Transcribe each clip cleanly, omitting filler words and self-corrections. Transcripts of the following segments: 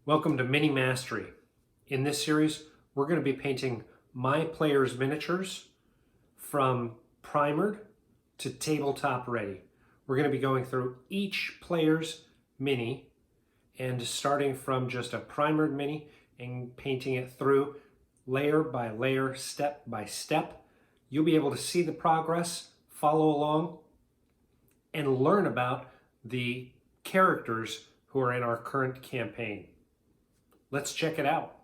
Welcome to Mini Mastery. In this series, we're going to be painting my players' miniatures from primered to tabletop ready. We're going to be going through each player's mini and starting from just a primered mini and painting it through layer by layer, step by step. You'll be able to see the progress, follow along, and learn about the characters who are in our current campaign. Let's check it out.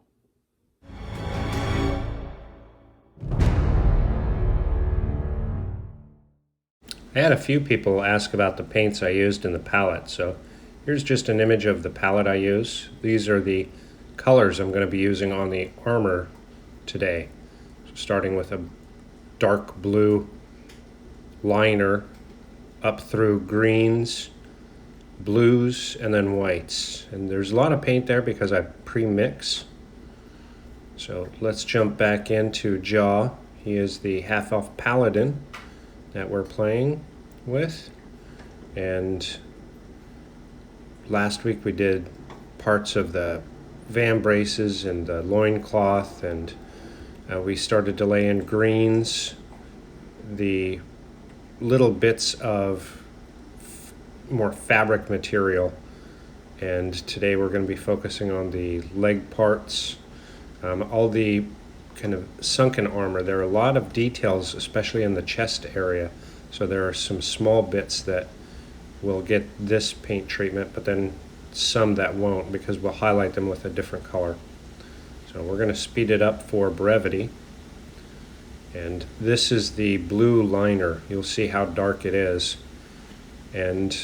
I had a few people ask about the paints I used in the palette, so here's just an image of the palette I use. These are the colors I'm going to be using on the armor today. So starting with a dark blue liner up through greens, blues, and then whites. And there's a lot of paint there because I pre-mix. So let's jump back into Jah. He is the half-elf Paladin that we're playing with. And last week we did parts of the vambraces and the loincloth, and we started to lay in greens, the little bits of more fabric material, and today we're going to be focusing on the leg parts, all the kind of sunken armor. There are a lot of details, especially in the chest area, so there are some small bits that will get this paint treatment, but then some that won't, because we'll highlight them with a different color. So we're going to speed it up for brevity. And this is the blue liner. You'll see how dark it is. And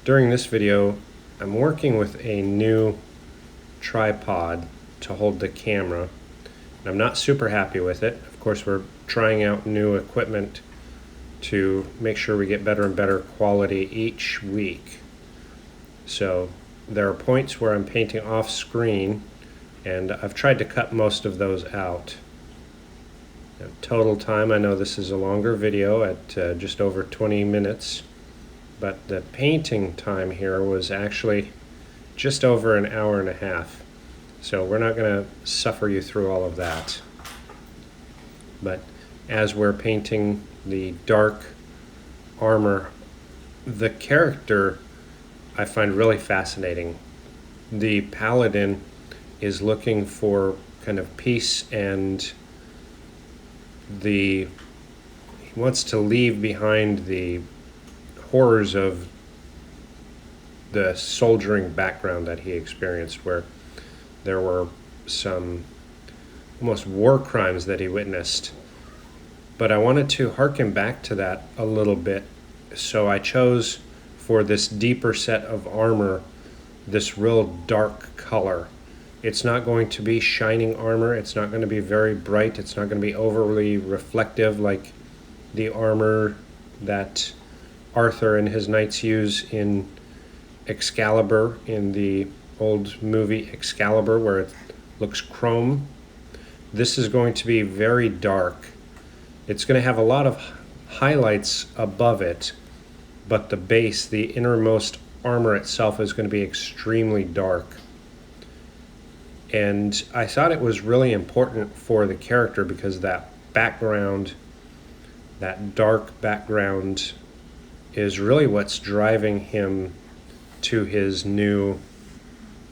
during this video, I'm working with a new tripod to hold the camera. And I'm not super happy with it. Of course, we're trying out new equipment to make sure we get better and better quality each week. So there are points where I'm painting off screen, and I've tried to cut most of those out. Now, total time, I know this is a longer video at just over 20 minutes. But the painting time here was actually just over an hour and a half. So we're not going to suffer you through all of that. But as we're painting the dark armor, the character I find really fascinating. The Paladin is looking for kind of peace, and he wants to leave behind the horrors of the soldiering background that he experienced, where there were some almost war crimes that he witnessed. But I wanted to harken back to that a little bit, so I chose for this deeper set of armor this real dark color. It's not going to be shining armor, it's not going to be very bright, it's not going to be overly reflective like the armor that Arthur and his knights use in Excalibur, in the old movie Excalibur, where it looks chrome. This is going to be very dark. It's going to have a lot of highlights above it, but the base, the innermost armor itself, is going to be extremely dark. And I thought it was really important for the character because that background, that dark background, is really what's driving him to his new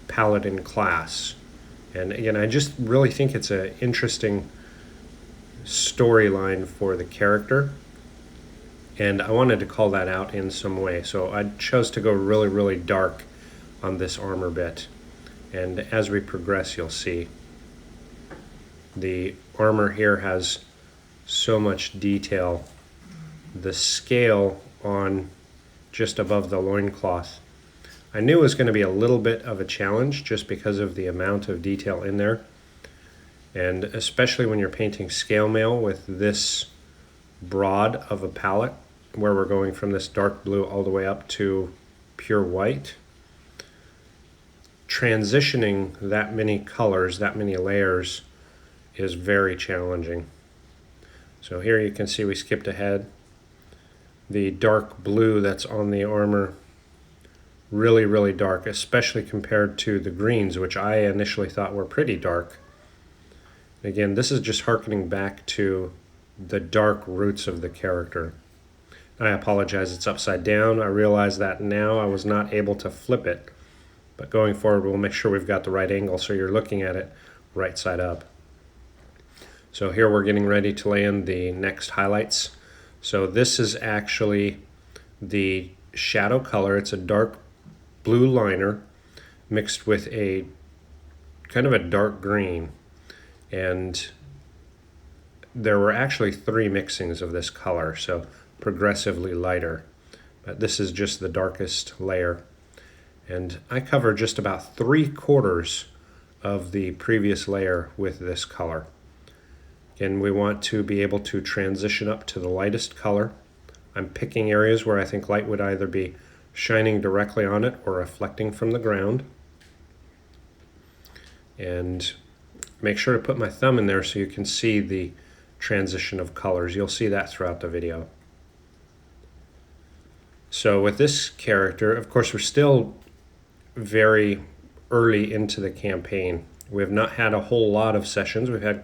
Paladin class. And again, I just really think it's an interesting storyline for the character, and I wanted to call that out in some way. So I chose to go really, really dark on this armor bit. And as we progress, you'll see the armor here has so much detail. The scale on just above the loincloth, I knew it was going to be a little bit of a challenge just because of the amount of detail in there. And especially when you're painting scale mail with this broad of a palette, where we're going from this dark blue all the way up to pure white, transitioning that many colors, that many layers, is very challenging. So here you can see we skipped ahead. The dark blue that's on the armor really, really dark, especially compared to the greens, which I initially thought were pretty dark. Again, this is just harkening back to the dark roots of the character. I apologize, it's upside down. I realize that now. I was not able to flip it, but going forward we'll make sure we've got the right angle so you're looking at it right side up. So here we're getting ready to lay in the next highlights. So this is actually the shadow color. It's a dark blue liner mixed with a kind of a dark green, and there were actually 3 mixings of this color, so progressively lighter, but this is just the darkest layer, and I cover just about 3/4 of the previous layer with this color. Again, we want to be able to transition up to the lightest color. I'm picking areas where I think light would either be shining directly on it or reflecting from the ground. And make sure to put my thumb in there so you can see the transition of colors. You'll see that throughout the video. So with this character, of course, we're still very early into the campaign. We have not had a whole lot of sessions. We've had,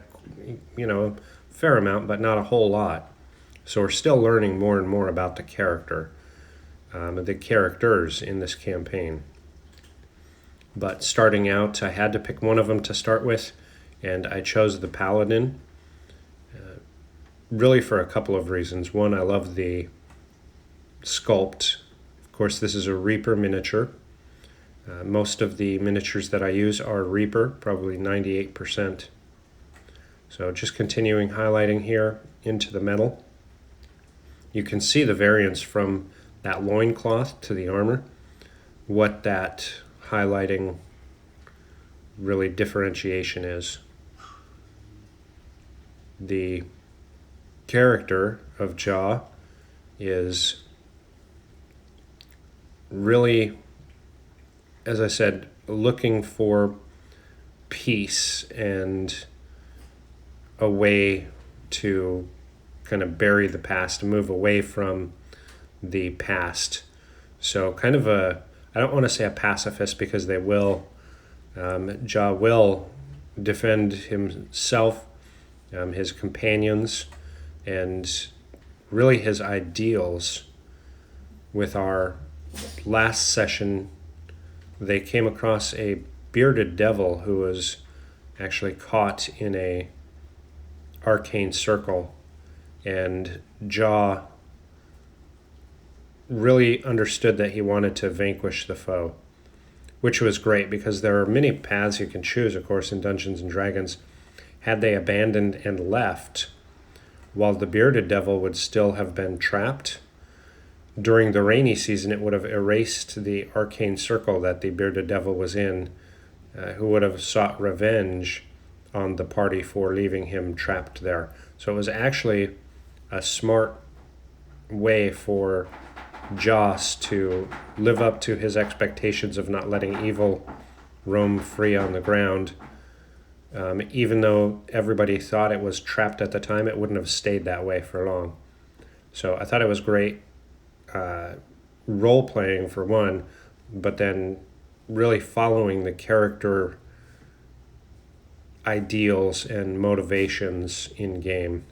a fair amount, but not a whole lot. So we're still learning more and more about the character, the characters in this campaign. But starting out, I had to pick one of them to start with, and I chose the Paladin, really for a couple of reasons. One, I love the sculpt. Of course, this is a Reaper miniature. Most of the miniatures that I use are Reaper, probably 98%. So just continuing highlighting here into the metal. You can see the variance from that loincloth to the armor, what that highlighting really differentiation is. The character of Jah is really, as I said, looking for peace and a way to kind of bury the past, move away from the past. So kind of I don't want to say a pacifist, because they will, Jah will defend himself, his companions, and really his ideals. With our last session, they came across a bearded devil who was actually caught in a arcane circle, and Jah really understood that he wanted to vanquish the foe, which was great because there are many paths you can choose, of course, in Dungeons and Dragons. Had they abandoned and left, while the bearded devil would still have been trapped, during the rainy season it would have erased the arcane circle that the bearded devil was in, who would have sought revenge on the party for leaving him trapped there. So it was actually a smart way for Joss to live up to his expectations of not letting evil roam free on the ground. Even though everybody thought it was trapped at the time, it wouldn't have stayed that way for long. So I thought it was great role-playing for one, but then really following the character ideals and motivations in game.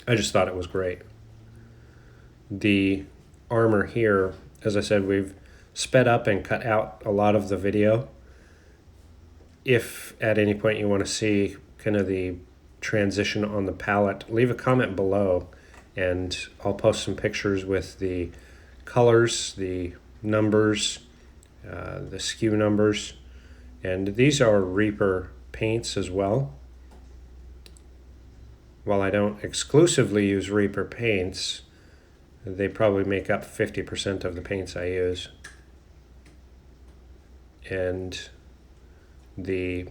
I just thought it was great. The armor here, as I said, we've sped up and cut out a lot of the video. If at any point you want to see kind of the transition on the palette, leave a comment below and I'll post some pictures with the colors, the numbers, the SKU numbers, and these are Reaper paints as well. While I don't exclusively use Reaper paints, they probably make up 50% of the paints I use. And the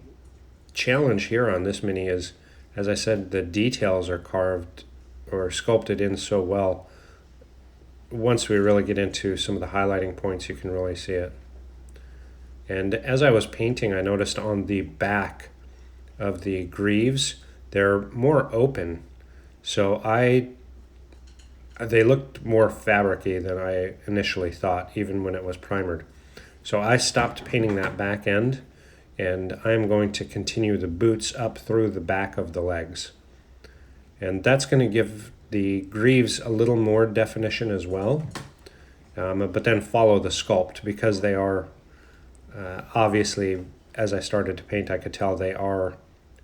challenge here on this mini is, as I said, the details are carved or sculpted in so well. Once we really get into some of the highlighting points, you can really see it. And as I was painting, I noticed on the back of the greaves, they're more open. So I they looked more fabric-y than I initially thought, even when it was primered. So I stopped painting that back end, and I'm going to continue the boots up through the back of the legs. And that's going to give the greaves a little more definition as well, but then follow the sculpt, because they are, obviously, as I started to paint, I could tell they are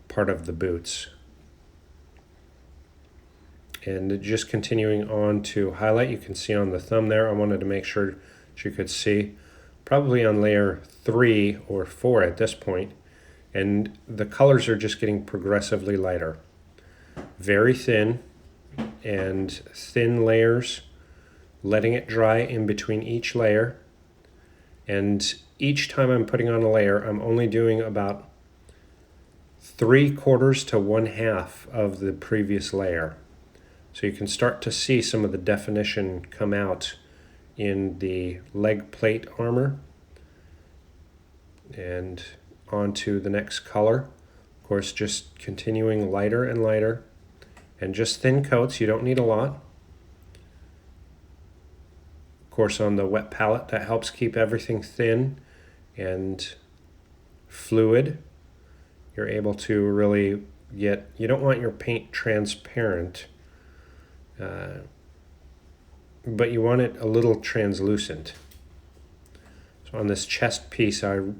part of the boots. And just continuing on to highlight, you can see on the thumb there, I wanted to make sure that you could see, probably on layer 3 or 4 at this point, and the colors are just getting progressively lighter. Very thin, and thin layers, letting it dry in between each layer. And each time I'm putting on a layer, I'm only doing about 3/4 to 1/2 of the previous layer. So you can start to see some of the definition come out in the leg plate armor. And on to the next color. Of course, just continuing lighter and lighter, and just thin coats. You don't need a lot. Of course, on the wet palette, that helps keep everything thin and fluid. You're able to really get, you don't want your paint transparent, but you want it a little translucent. So on this chest piece, there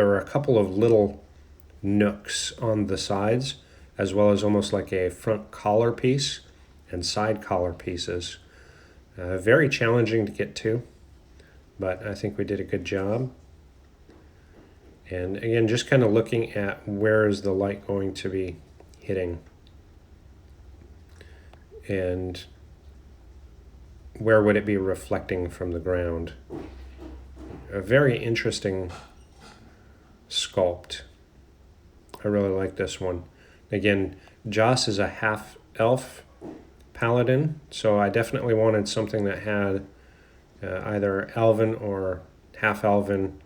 are a couple of little nooks on the sides, as well as almost like a front collar piece and side collar pieces. Very challenging to get to, but I think we did a good job. And again, just kind of looking at where is the light going to be hitting, and where would it be reflecting from the ground. A very interesting sculpt. I really like this one. Again, Joss is a half elf paladin, so I definitely wanted something that had either elven or half elven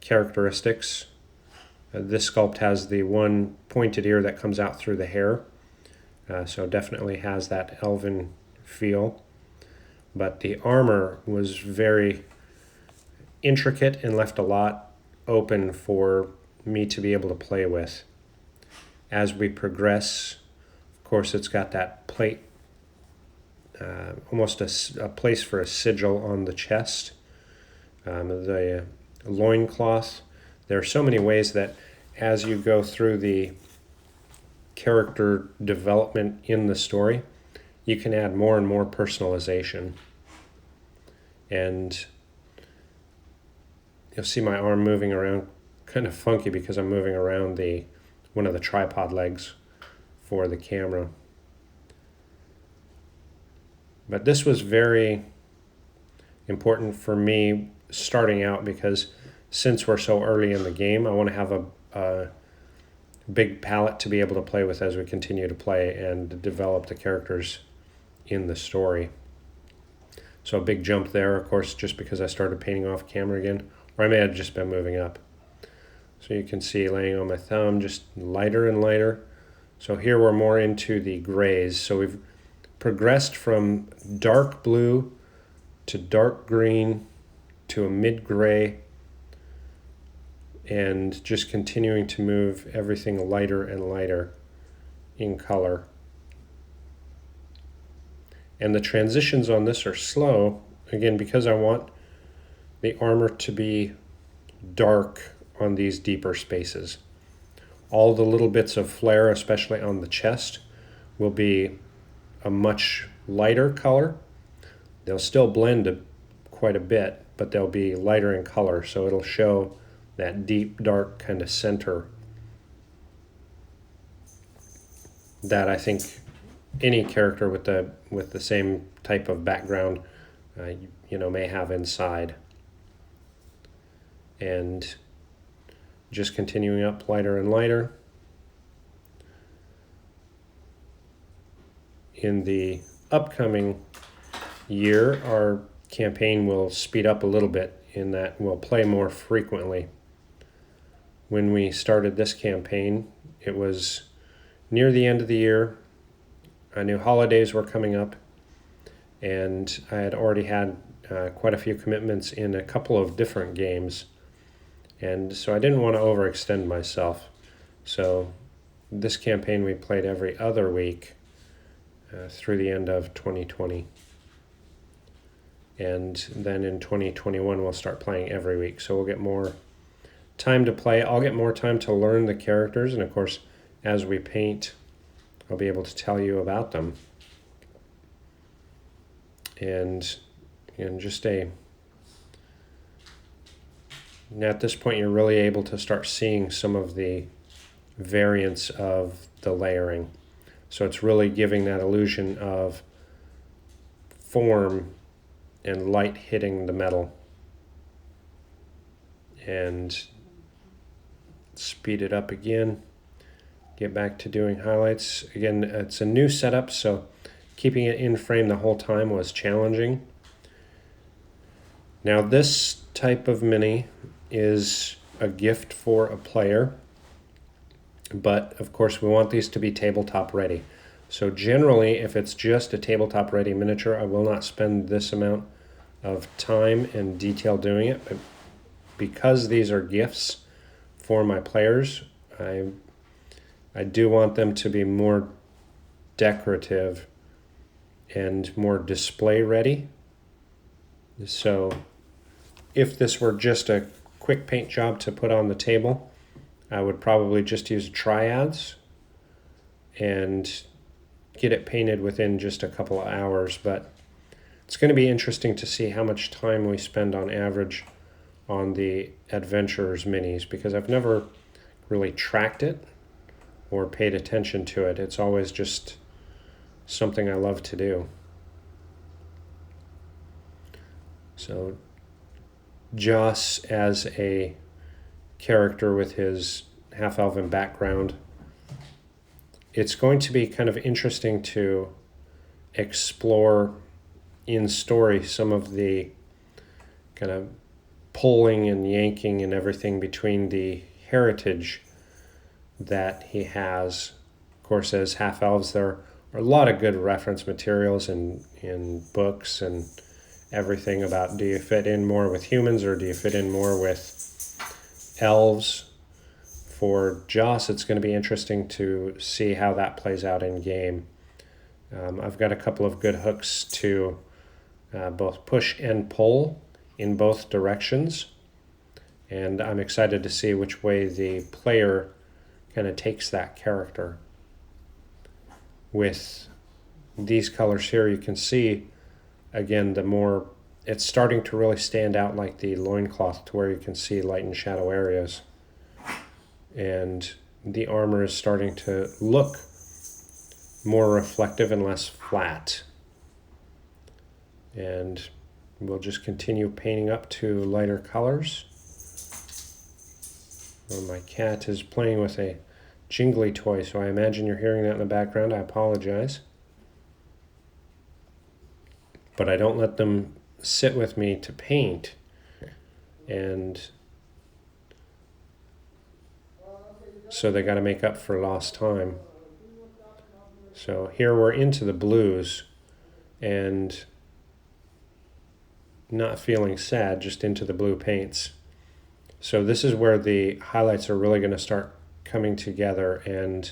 characteristics. This sculpt has the one pointed ear that comes out through the hair, so definitely has that elven feel. But the armor was very intricate and left a lot open for me to be able to play with. As we progress, of course, it's got that plate, almost a place for a sigil on the chest. The loincloth. There are so many ways that as you go through the character development in the story, you can add more and more personalization. And you'll see my arm moving around kind of funky because I'm moving around one of the tripod legs for the camera. But this was very important for me starting out, because since we're so early in the game, I want to have a big palette to be able to play with as we continue to play and develop the characters in the story. So a big jump there, of course, just because I started painting off camera again, or I may have just been moving up. So you can see laying on my thumb, just lighter and lighter. So here we're more into the grays. So we've progressed from dark blue to dark green to a mid-gray, and just continuing to move everything lighter and lighter in color. And the transitions on this are slow, again, because I want the armor to be dark on these deeper spaces. All the little bits of flare, especially on the chest, will be a much lighter color. They'll still blend quite a bit, but they'll be lighter in color, so it'll show that deep, dark kind of center that I think any character with the same type of background may have inside. And just continuing up lighter and lighter. In the upcoming year, our campaign will speed up a little bit in that we'll play more frequently. When we started this campaign, it was near the end of the year, I knew holidays were coming up, and I had already had quite a few commitments in a couple of different games, and so I didn't want to overextend myself. So this campaign we played every other week through the end of 2020. And then in 2021 we'll start playing every week. So we'll get more time to play. I'll get more time to learn the characters, and of course, as we paint, I'll be able to tell you about them. And just at this point, you're really able to start seeing some of the variants of the layering. So it's really giving that illusion of form and light hitting the metal. And speed it up again. Get back to doing highlights. Again, it's a new setup, so keeping it in frame the whole time was challenging. Now this type of mini is a gift for a player, but of course we want these to be tabletop ready. So generally, if it's just a tabletop ready miniature, I will not spend this amount of time and detail doing it, but because these are gifts for my players, I do want them to be more decorative and more display ready. So if this were just a quick paint job to put on the table, I would probably just use triads and get it painted within just a couple of hours. But it's going to be interesting to see how much time we spend on average on the Adventurers minis, because I've never really tracked it or paid attention to it. It's always just something I love to do. So Joss as a character with his half-elven background, it's going to be kind of interesting to explore in story some of the kind of pulling and yanking and everything between the heritage that he has. Of course, as half-elves, there are a lot of good reference materials in books and everything about, do you fit in more with humans or do you fit in more with elves? For Joss, it's going to be interesting to see how that plays out in game. I've got a couple of good hooks to both push and pull in both directions, and I'm excited to see which way the player kind of takes that character. With these colors here, you can see again, the more it's starting to really stand out like the loincloth, to where you can see light and shadow areas. And the armor is starting to look more reflective and less flat. And we'll just continue painting up to lighter colors. Oh, my cat is playing with a jingly toy, so I imagine you're hearing that in the background. I apologize. But I don't let them sit with me to paint, and so they got to make up for lost time. So here we're into the blues and not feeling sad, just into the blue paints. So this is where the highlights are really going to start coming together and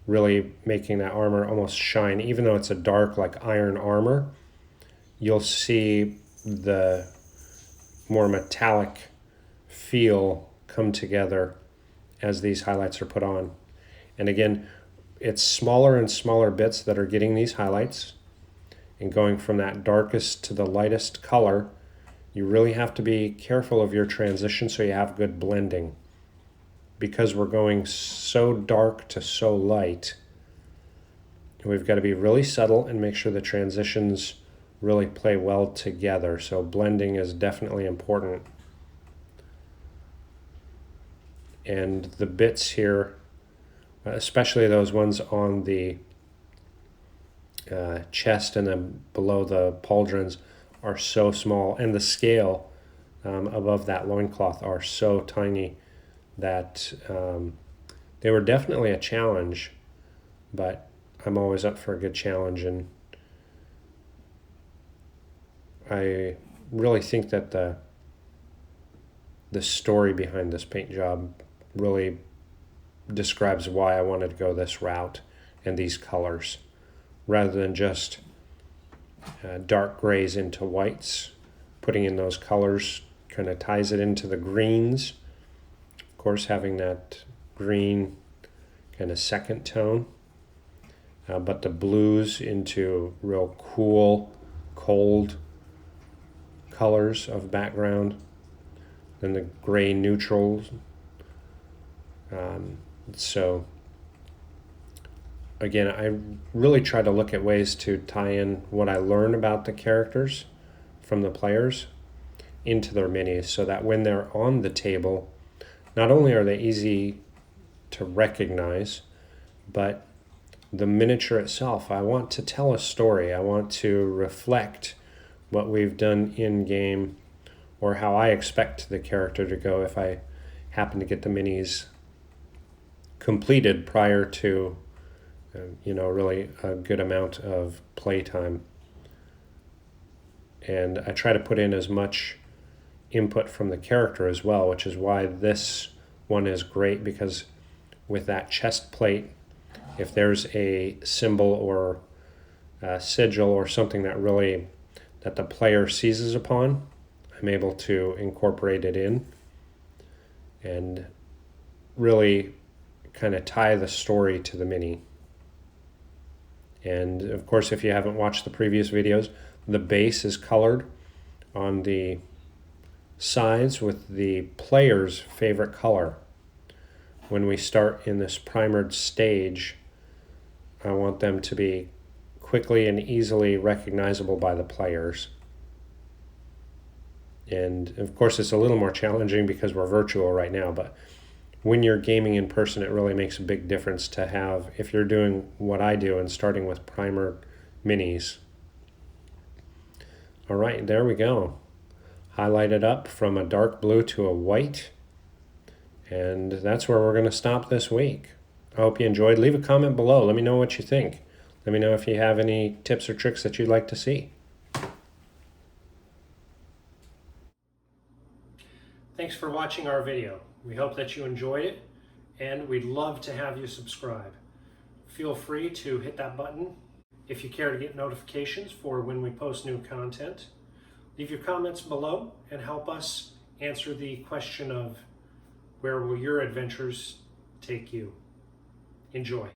really making that armor almost shine. Even though it's a dark, like iron armor, you'll see the more metallic feel come together as these highlights are put on. And again, it's smaller and smaller bits that are getting these highlights, and going from that darkest to the lightest color. You really have to be careful of your transition so you have good blending, because we're going so dark to so light. We've got to be really subtle and make sure the transitions really play well together. So blending is definitely important. And the bits here, especially those ones on the chest and then below the pauldrons, are so small, and the scale above that loincloth are so tiny that they were definitely a challenge, but I'm always up for a good challenge, and I really think that the story behind this paint job really describes why I wanted to go this route and these colors, rather than just dark grays into whites. Putting in those colors kind of ties it into the greens. Of course, having that green kind of second tone, but the blues into real cool, cold colors of background. Then the gray neutrals. So again, I really try to look at ways to tie in what I learn about the characters from the players into their minis, so that when they're on the table, not only are they easy to recognize, but the miniature itself, I want to tell a story. I want to reflect what we've done in game, or how I expect the character to go if I happen to get the minis completed prior to really a good amount of playtime. And I try to put in as much input from the character as well, which is why this one is great, because with that chest plate, if there's a symbol or a sigil or something that the player seizes upon, I'm able to incorporate it in and really kind of tie the story to the mini. And of course, if you haven't watched the previous videos, the base is colored on the sides with the player's favorite color. When we start in this primered stage, I want them to be quickly and easily recognizable by the players. And of course, it's a little more challenging because we're virtual right now, but when you're gaming in person, it really makes a big difference to have, if you're doing what I do and starting with primer minis. All right, there we go. Highlighted up from a dark blue to a white. And that's where we're going to stop this week. I hope you enjoyed. Leave a comment below. Let me know what you think. Let me know if you have any tips or tricks that you'd like to see. Thanks for watching our video. We hope that you enjoyed it, and we'd love to have you subscribe. Feel free to hit that button if you care to get notifications for when we post new content. Leave your comments below and help us answer the question of, where will your adventures take you? Enjoy.